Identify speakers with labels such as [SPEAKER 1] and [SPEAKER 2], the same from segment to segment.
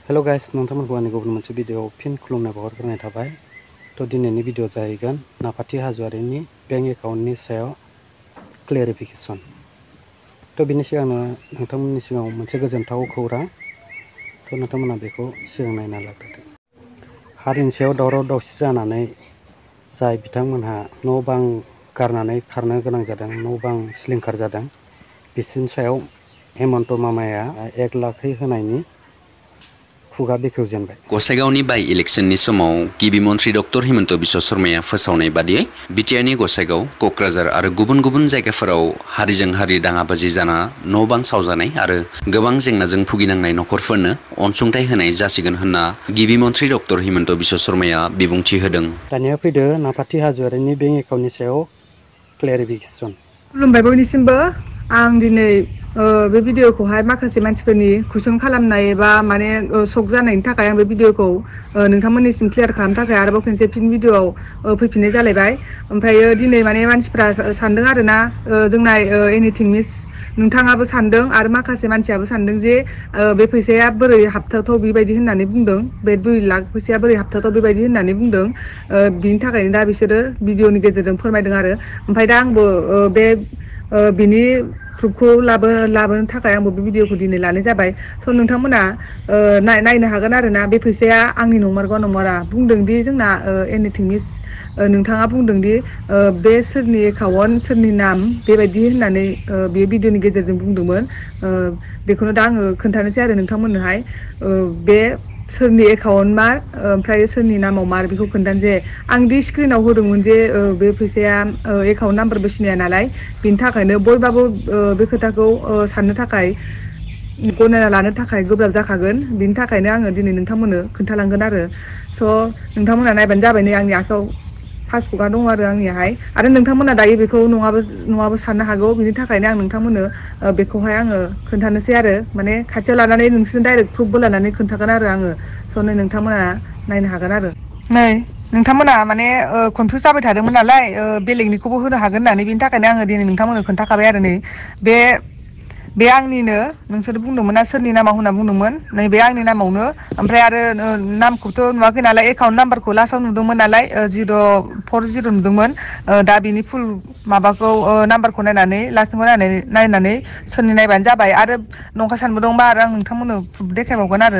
[SPEAKER 1] Hello guys नोंथांमोनखौ आंनि गुबुन मोनसे भिडिअ फिन खुलुमनाय बावहरग्रोनाय थाबाय। दिनैनि भिडिअ जाहैगोन नाफाथि हाज'वारिनि बेंक एकाउन्टनि सायाव क्लेरिफिकेसन। बिनि सिगांनो नोंथांमोननि सिगाङाव मोनसे गोजोनथाव खौरां। नोंथांमोना बेखौ सिगां नायना लाग्रोदो। हारिनि सायाव दावराव दावसि जानानै जाय बिथांमोनहा न' बां गारनानै खारनो गोनां जादों, न' बां सिलिंखार जादों, बिसोरनि सायाव हेमन्त मामाया 1 लाख होनायनि खुगा बेखेवजेनबाय।
[SPEAKER 2] गसाइगावनि बाइ इलेक्शननि समाव गिबि मन्त्रि डक्टर हिमन्त बिश्व शर्माया फोसावनाय बादियै बिटिआरनि गसाइगाव, क'क्राझार आरो गुबुन गुबुन जायगाफोराव हारिजों हारि दाङाबाजि जाना न' बां सावजानाय आरो गोबां जेंनाजों भुगिनांनाय न'खरफोरनो अनसुंथाइ होनाय जासिगोन होनना गिबि मन्त्रि डक्टर हिमन्त बिश्व शर्माया बिबुंथि होदों।
[SPEAKER 1] दानिया फैदो नाफाथि हाज'वारिनि बेंक एकाउन्टनि सायाव क्लेरिफिकेसन।
[SPEAKER 3] खुलुमबाय बयनिसिमबो। आं दिनै बे भिडिअखौहाय माखासे मानसिफोरनि कुइसन खालामनाय एबा माने शक जानायनि थाखाय आं बे भिडिअखौ नोंथांमोननिसिम क्लियार खालामनो थाखाय आरोबाव खनसे फिन भिडिअआव फैफिननाय जालायबाय। ओमफ्रायो दिनै माने मानसिफ्रा सानदों आरोना जोंना एनिथिं मिस नोंथाङाबो सानदों आरो माखासे मानसियाबो सानदों जे बे फैसाया बोरै हाबथावथाव बेबायदि होननानै बुंदों। बे 2 लाख फैसाया बोरै हाबथावथाव बेबायदि होननानै बुंदों। बिनि थाखायनो दा बिसोरो भिडिअनि गेजेरजों फोरमायदों आरो ओमफ्राय दा आंबो बे बिनि प्रुफखौ लाबोनो थाखाय आंबो बे भिडिअखौ दिनै लानाय जाबाय। स' नोंथांमोना नायनो हागोन आरोना बे फैसाया आंनि नंमारगौ नंमारा। बुंदोंदि जोंना एनिथिं मिस नोंथाङा बुंदोंदि बे सोरनि एकाउन्ट सोरनि नाम बेबायदि होननानै बे भिडिअनि गेजेरजों बुंदोंमोन। बेखौनो दा आङो खोन्थानोसै आरो नोंथांमोननोहाय बे सोरनि एकाउन्ट मार ओमफ्राय सोरनि नामाव मार बेखौ खोन्थानोसै। आं दि स्क्रिनाव होदोंमोन जे बे फैसाया एकाउन्ट नाम्बारबो सिनाया नालाय, बिनि थाखायनो बयबाबो बे खोथाखौ साननो थाखाय गनायना लानो थाखाय गोब्राब जाखागोन। बिनि थाखायनो आङो दिनै नोंथांमोननो खोन्थालांगोन आरो। स' नोंथांमोना नायबानो जाबाय। नै आंनि आखायाव पासबुकआ दङ आरो आंनियाहाय। आरो नोंथांमोना दायो बेखौ नङाबो साननो हागौ। बिनि थाखायनो आं नोंथांमोननो बेखौहाय आङो खोन्थानोसै आरो माने खाथियाव लानानै नोंसोरनो डाइरेक्ट प्रुफबो लानानै खोन्थागोन आरो आङो। स' नै नोंथांमोना नायनो हागोन आरो। नै नोंथांमोना माने कनफिउस जाबाय थादोंमोन नालाय बेलेगनिखौबो होनो हागोन होननानै, बिनि थाखायनो आङो दिनै नोंथांमोननो खोन्थाखाबाय आरो। नै बे आंनिनो, नोंसोर बुंदोंमोन ना सोरनि नामाव होनना बुंदोंमोन, नैबे आंनि नामावनो। ओमफ्राय आरो नामखौथ' नुवाखै नालाय, एकाउन्ट नाम्बारखौ लास्टाव नुदोंमोन नालाय 040 नुदोंमोन। दा बिनि फुल माबाखौ नाम्बारखौ नायनानै लास्टनिखौ नायनानै सोरनि नायबानो जाबाय। आरो नंखा सानबोदोंबा आरो आं नोंथांमोननो प्रुफ देखायबावगोन आरो।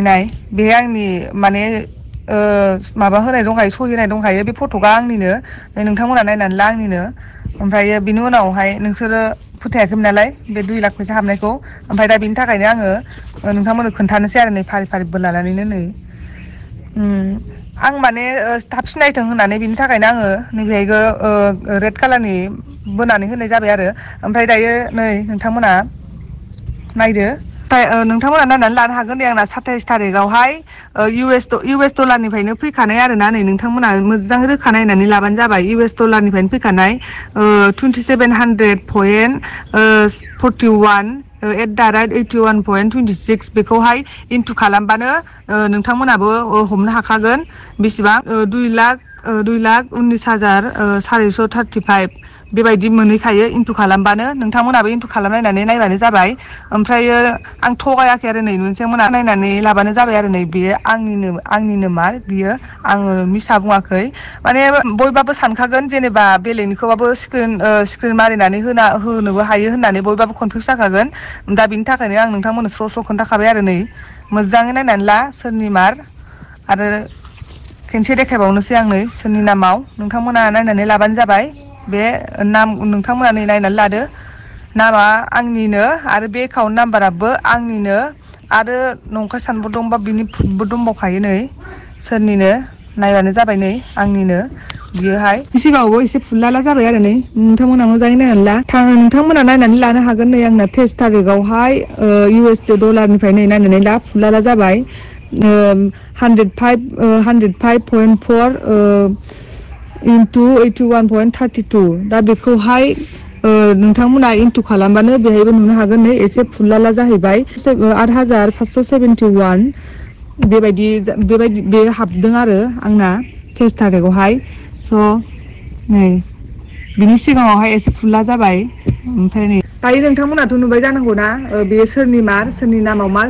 [SPEAKER 3] नाय बे आंनि माने माबा होनाय दंखायो, सहि होनाय दंखायो। बे फट'आ आंनिनो, नोंथांमोना नायनानै ला आंनिनो। ओमफ्रायो बिनि उनावहाय नोंसोरो फोथायाखैमोन नालाय बे 2 लाख फैसा हाबनायखौ। ओमफ्राय दा बिनि थाखायनो आङो नोंथांमोननो खोन्थानोसै आरो नै फारि फारि लानानैनो। नै आं माने थाब सिनायथों होननानै बिनि थाखायनो आङो नैबेहायबो रेड कालारनि बोनानै होनाय जाबाय आरो। ओमफ्राय दायो नै नोंथांमोना नायदो। नोंथांमोना नायनानै लानो हागोन। दे आंना 27 थारिखआवहाय इउ एस डलारनिफ्रायनो फैखानाय आरो ना। नै नोंथांमोना मोजां रोखा नायनानै लाबानो जाबाय। इउ एस डलारनिफ्रायनो फैखानाय 2700.41 @81.26 बेखौहाय इन्टु खालामबानो नोंथांमोनाबो हमनो हाखागोन बेसेबां 2,19,435 बेबायदि मोनहैखायो इन्टु खालामबानो। नोंथांमोनाबो इन्टु खालामनायनानै नायबानो जाबाय। ओमफ्रायो आं थगायाखै आरो नै नोंथांमोना नायनानै लाबानो जाबाय आरो। नै बेयो आंनिनो मार बियो, आङो मिसा बुङाखै। माने बयबाबो सानखागोन जेनेबा बेलेगनिखौबाबो स्क्रिन मारिनानै होनोबो हायो होननानै बयबाबो कनफिउस जाखागोन। दा बिनि थाखायनो आं नोंथांमोननो स्र' खोन्थाखाबाय आरो। नै मोजाङै नायनानै ला सोरनि मार। आरो खेनसे देखायबावनोसै आं नै सोरनि नामाव। नोंथांमोना नायनानै लाबानो जाबाय। बे नोंथांमोना नै नायनानै लादो। नामा आंनिनो आरो बे एकाउन्ट नाम्बाराबो आंनिनो। आरो नंखाय सानबोदोंबा बिनि प्रुफबो दंबावखायो। नै सोरनिनो नायबानो जाबाय। नै आंनिनो बियोहाय। सिगाङावबो एसे फुरलाला जाबाय आरो। नै नोंथांमोना मोजाङै नायनानै ला। नोंथांमोना नायनानै लानो हागोन। नै आंना 23 थारिखआवहाय इउ एस डलारनिफ्राय नै नायनानै ला फुरलाला जाबाय। 105.4 इन्टु 81.32। दा बेखौहाय नोंथांमोना इन्टु खालामबानो बेहायबो नुनो हागोन। नै एसे फुरलाला जाहैबाय 8,571 बेबायदि बे हाबदों आरो आंना 23 थारिखआवहाय। स' नै बिनि सिगाङावहाय एसे फुरला जाबाय। ओमफ्राय नै दायो नोंथांमोनाथ' नुबाय जानांगौना बेयो सोरनि मार सोरनि नामाव मार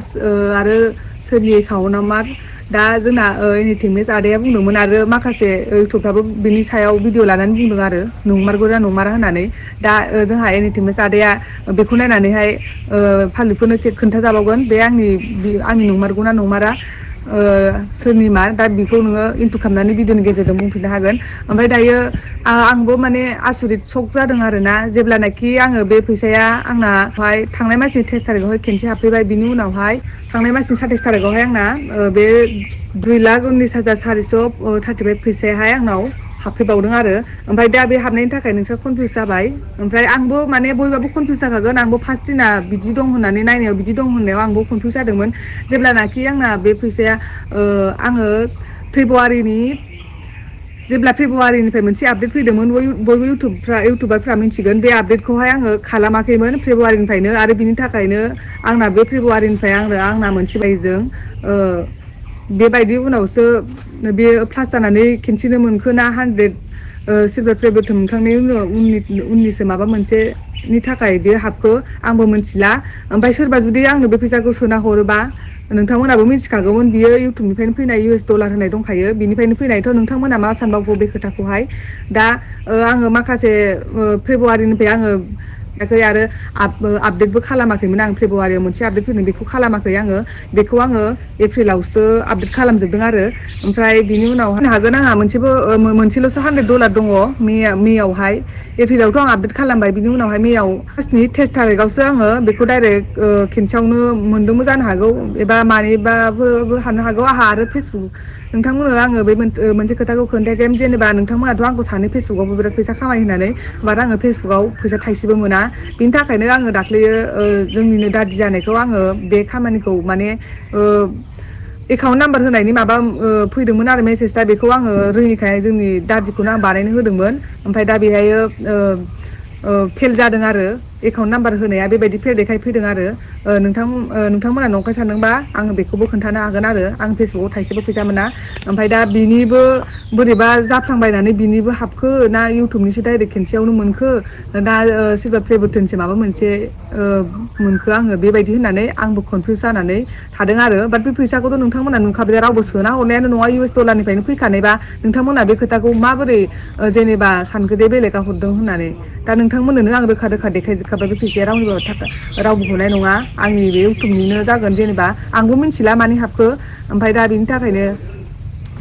[SPEAKER 3] आरो सोरनि एकाउन्टआव मार दा जोंना एनिथिमेस आदाया बुंदोंमोन आरो माखासे इउटुबफ्राबो बिनि सायाव भिडिअ लानानै बुंदों आरो नंमारगौ ना नंमारा होननानै दा जोंहा एनिथिमेस आदाया बेखौ नायनानैहाय फालिफोरनो खोन्थाजाबावगोन बे आंनि नंमारगौ ना नंमारा सोरनि मार दा बेखौ नोङो इन्टु खालामनानै भिडिअनि गेजेरजों बुंफिननो हागोन ओमफ्राय दायो आंबो माने आसुरित सक जादों आरोना जेब्लानाखि आङो बे फैसाया आंनाहाय थांनाय मासनि 23 तारिखआवहाय खेनसे हाबफैबाय बिनि उनावहाय थांनाय मासनि 27 तारिखआवहाय आंना बे 2,19,435 फैसायाहाय आंनाव हाबफैबावदों आरो ओमफ्राय दा बे हाबनायनि थाखाय नोंसोर कनफिउस जाबाय ओमफ्राय आंबो माने बयबाबो कनफिउस जाखागोन आंबो फार्स्ट दिना बिदि दं होननानै नायनायाव बिदि दं होननायाव आंबो कनफिउस जादोंमोन जेब्लानाखि आंना बे फैसाया आङो जेब्ला फेब्रुवारिनिफ्राय मोनसे आपडेट फैदोंमोन बयबो इउटुबारफ्रा मिथिगोन बे आपडेटखौहाय आङो खालामाखैमोन फेब्रुवारिनिफ्रायनो आरो बिनि थाखायनो आंना बे फेब्रुवारिनिफ्राय आंना मोनसे बायजों बेबायदि उनावसो बे प्लास जानानै खिन्थिनो मोनखो ना 100 सिलभार प्ले बटन मोनखांनायनि उनाव उननिसो माबा मोनसेनि थाखाय बे हाबखो आंबो मिथिला ओमफ्राय सोरबा जुदि आंनो बे फैसाखौ सोना हरोबा नोंथांमोनाबो मिथिखागौमोन बियो इउटुबनिफ्रायनो फैनाय US डलार होनाय दंखायो बिनिफ्रायनो फैनायथ' नोंथांमोना मा सानबावगौ बे खोथाखौहाय दा आङो माखासे फेब्रुवारिनिफ्राय आङो आरो आपडेटबो खालामाखैमोन आं फेब्रुवारियाव मोनसे आपडेट फैदों बेखौ खालामाखै आङो बेखौ आङो एप्रिलावसो आपडेट खालामजोबदों आरो ओमफ्राय बिनि उनाव होनो हागोन आंहा मोनसेल'सो $100 दङ मेयावहाय एप्रिलावथ' आं आपडेट खालामबाय बिनि उनावहाय मेयाव फार्स्टनि 23 तारिखआवसो आङो बेखौ डाइरेक्ट खेनसेयावनो मोनदोंबो जानो हागौ एबा मानिबाबो हानो हागौ आंहा आरो फेसबुक नोंथांमोननो आङो बे मोनसे खोथाखौ खोन्थायाखै जेनेबा नोंथांमोनाथ' आंखौ सानो फेसबुकआवबो बिराद फैसा खामाय होननानै बाट आङो फेसबुकआव फैसा थाइसेबो मोना बिनि थाखायनो आङो दाख्लैयो जोंनिनो दादि जानायखौ आङो बे खामानिखौ माने एकाउन्ट नाम्बार होनायनि माबा फैदोंमोन आरो मेसेज दा बेखौ आङो रोङिखाय जोंनि दादिखौनो आं बानायनो होदोंमोन ओमफ्राय दा बेहायो फेल जादों आरो एकाउन्ट नाम्बार होनाया बेबायदि फेल देखायफैदों आरो नोंथांमोना नंखाय सानदोंबा आङो बेखौबो खोन्थानो हागोन आरो आं फेसबुकआव थाइसेबो फैसा मोना ओमफ्राय दा बिनिबो बोरैबा जाफ्लांबायनानै बिनिबो हाबखो ना इउटुबनिसो डाइरेक्ट खेनसेयावनो मोनखो दा सोरबा प्ले बटनसो माबा मोनसे मोनखो आङो बेबायदि होननानै आंबो कनफिउस जानानै थादों आरो बाट बे फैसाखौथ' नोंथांमोना नुखाबाय रावबो सोना हरनायानो नङा US डलारनिफ्रायनो फैखानायबा नोंथांमोना बे खोथाखौ माबोरै जेनेबा सानखो दे बेलेगा हरदों होननानै दा नोंथांमोननो आं रोखा देखायजोबखाबाय बे फैसाया रावबो हरनाय नङा आंनि बे इउटुबनिनो जागोन जेनेबा आंबो मिथिला मानि हाबखो ओमफ्राय दा बिनि थाखायनो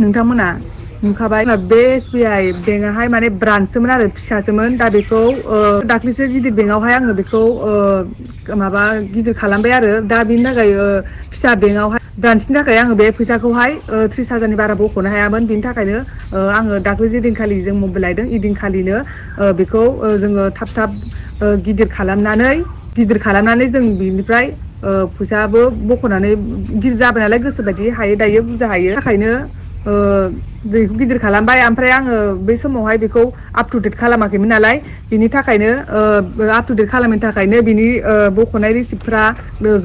[SPEAKER 3] नोंथांमोना नुखाबाय बे SBI बेंकआहाय माने ब्रान्ससोमोन आरो फिसासोमोन दा बेखौ दाख्लैसो गिदिर बेंकआवहाय आङो बेखौ माबा गिदिर खालामबाय आरो दा बिनि थाखाय फिसा बेंकआवहाय ब्रान्सनि थाखाय आङो बे फैसाखौहाय 30,000नि बारा बख'नो हायामोन बिनि थाखायनो आङो दाख्लै जेदिनखालि जों मबाइल लायदों इदिनखालिनो बेखौ जोङो थाब गिदिर खालामनानै जों बिनिफ्राय फैसाबो बख'नानै गिदिर जाबाय नालाय गोसोबायदि हायो दायो बुरजा हायो थाखायनो दैखौ गिदिर खालामबाय ओमफ्राय आङो बै समावहाय बेखौ आप टु डेट खालामाखैमोन नालाय बिनि थाखायनो आप टु डेट खालामैनि थाखायनो बिनि बख'नाय रिसिप्टफ्रा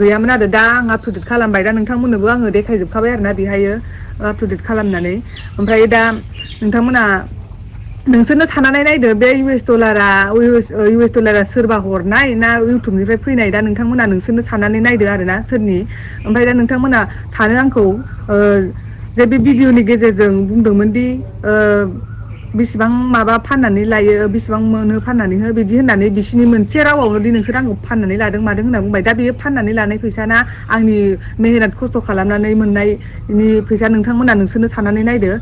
[SPEAKER 3] गैयामोन आरो दा आं आप टु डेट खालामबाय दा नोंथांमोननोबो आङो देखायजोबखाबाय आरोना बेहायो आप टु डेट खालामनानै ओमफ्राय दा नोंथांमोना नोंसोरनो साननानै नायदो बे US डलारा सोरबा हरनाय ना इउटुबनिफ्राय फैनाय दा नोंथांमोना नोंसोरनो साननानै नायदो आरोना सोरनि ओमफ्राय दा नोंथांमोना सानो आंखौ जे बे भिडिअनि गेजेरजों बुंदोंमोन दि बेसेबां माबा फाननानै लायो बेसेबां मोनो फाननानै हो बिदि होननानै बिसिनि मोनसे रावावनो दि नोंसोर आंखौ फाननानै लादों मादों होनना बुंबाय दा बेयो फाननानै लानाय फैसा ना आंनि मेहनत खस्थ' खालामनानै मोननायनि फैसा नोंथांमोना नोंसोरनो साननानै नायदो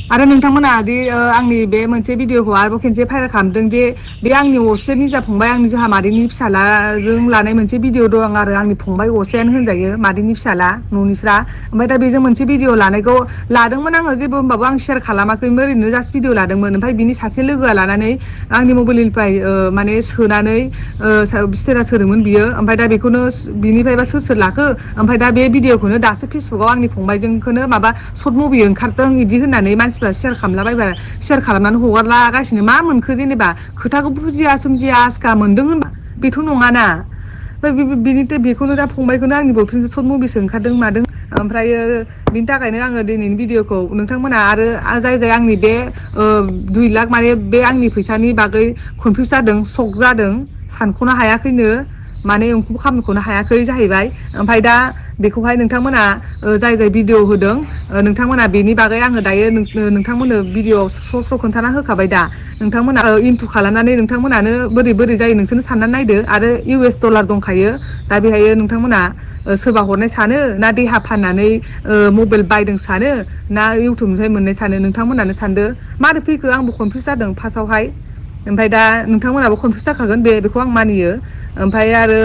[SPEAKER 3] आरो नोंथांमोना दि आंनि बे मोनसे भिडिअखौ आरोबाव खेनसे भाइरेल खालामदों जे बे आंनि असे निजा फंबाय आंनि जोंहा मादैनि फिसालाजों लानाय मोनसे भिडिअ दं आरो आंनि फंबाय असेयानो होनजायो मादैनि फिसाला न'निस्रा ओमफ्राय दा बेजों मोनसे भिडिअ लानायखौ लादोंमोन आङो जेबो होमबाबो आं शेयार खालामाखैमोन ओरैनो जास्ट भिडिअ लादोंमोन ओमफ्राय बिनि सासे लोगोआ लानानै आंनि मबाइलनिफ्राय माने सोनानै स्टेटास होदोंमोन बियो ओमफ्राय दा बेखौनो बिनिफ्रायबा सोर लाखो ओमफ्राय दा बे भिडिअखौनो दासो फेसबुकाव आंनि फंबायजोंखौनो माबा सर्ट मुभि ओंखारदों बिदि होननानै मानसिफ्रा शेयार खालामनानै हगारलागासिनो मा मोनखो जेनेबा खोथाखौ बुजिया सोमजिया आसखा मोनदों होनबा बेथ' नङाना ओमफ्राय बेखौनो दा फंबायखौनो आंनि बयफ्रेन्डजों सर्ट मुभिसो ओंखारदों मादों ओमफ्रायो बिनि थाखायनो आङो दिनैनि भिडिअखौ नोंथांमोना आरो जाय आंनि बे 2 लाख माने बे आंनि फैसानि बागै कनफिउस जादों शक जादों सानख'नो हायाखैनो माने ओंखाम खालामख'नो हायाखै जाहैबाय ओमफ्राय दा बेखौहाय नोंथांमोना जाय भिडिअ होदों नोंथांमोना बेनि बागै आङो दायो नोंथांमोननो भिडिअआव स्र' खोन्थाना होखाबाय दा नोंथांमोना इनटु खालामनानै नोंथांमोनानो बोरै जायो नोंसोरनो साननानै नायदो आरो US डलार दंखायो दा बेहायो नोंथांमोना सोरबा हरनाय सानो ना देहा फाननानै मबाइल बायदों सानो ना इउटुबनिफ्राय मोननाय सानो नोंथांमोनानो सानदो मारै फैखो आंबो कनफिउस जादों फार्स्टआवहाय ओमफ्राय दा नोंथांमोनाबो कनफिउस जाखागोन बेखौ आं मानियो ओमफ्राय आरो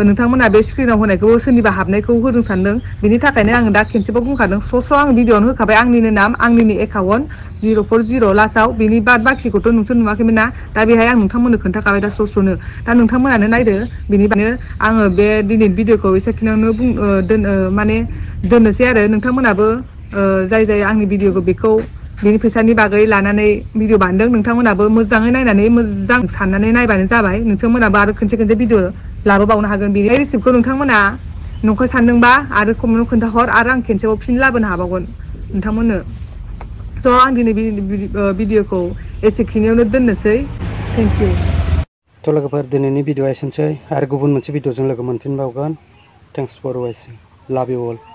[SPEAKER 3] नोंथांमोना बे स्क्रिनाव होनायखौ सोरनिबा हाबनायखौ होदों सानदों बिनि थाखायनो आं दा खेनसेबाव बुंखादों स्र' आं भिडिअआवनो होखाबाय आंनिनो नाम आंनिनो एकाउन्ट 040 लास्टआव बिनि बाखिखौथ' नोंसोर नुवाखैमोन ना दा बेहाय आं नोंथांमोननो खोन्थाखाबाय दा स्र'नो दा नोंथांमोनानो नायदो बिनि बागै आङो बे दिनैनि भिडिअखौ एसेखिनियावनो माने दोननोसै आरो नोंथांमोनाबो जाय आंनि भिडिअखौ बेनि फैसानि बागै लानानै भिडिअ बानायदों नोंथांमोनाबो मोजाङै नायनानै मोजां साननानै नायबानो जाबाय नोंथांमोनाबो आरो खनसे भिडिअ लाबोबावनो हागोन बेनि रिसिप्टखौ नोंथांमोना नंखाय सानदोंबा आरो कमेन्टआव खोन्थाहर आरो आं खेनसेबाव फिन लाबोनो हाबावगोन नोंथांमोननो स' आं दिनै भिडिअखौ एसेखिनियावनो दोननोसै थेंक इउ
[SPEAKER 1] थ' लोगोफोर दिनैनि भिडिअआ एसेनोसै आरो गुबुन मोनसे भिडिअजों लोगो मोनफिनबावगोन थेंक्स फर वाचिं लाभ इउ अल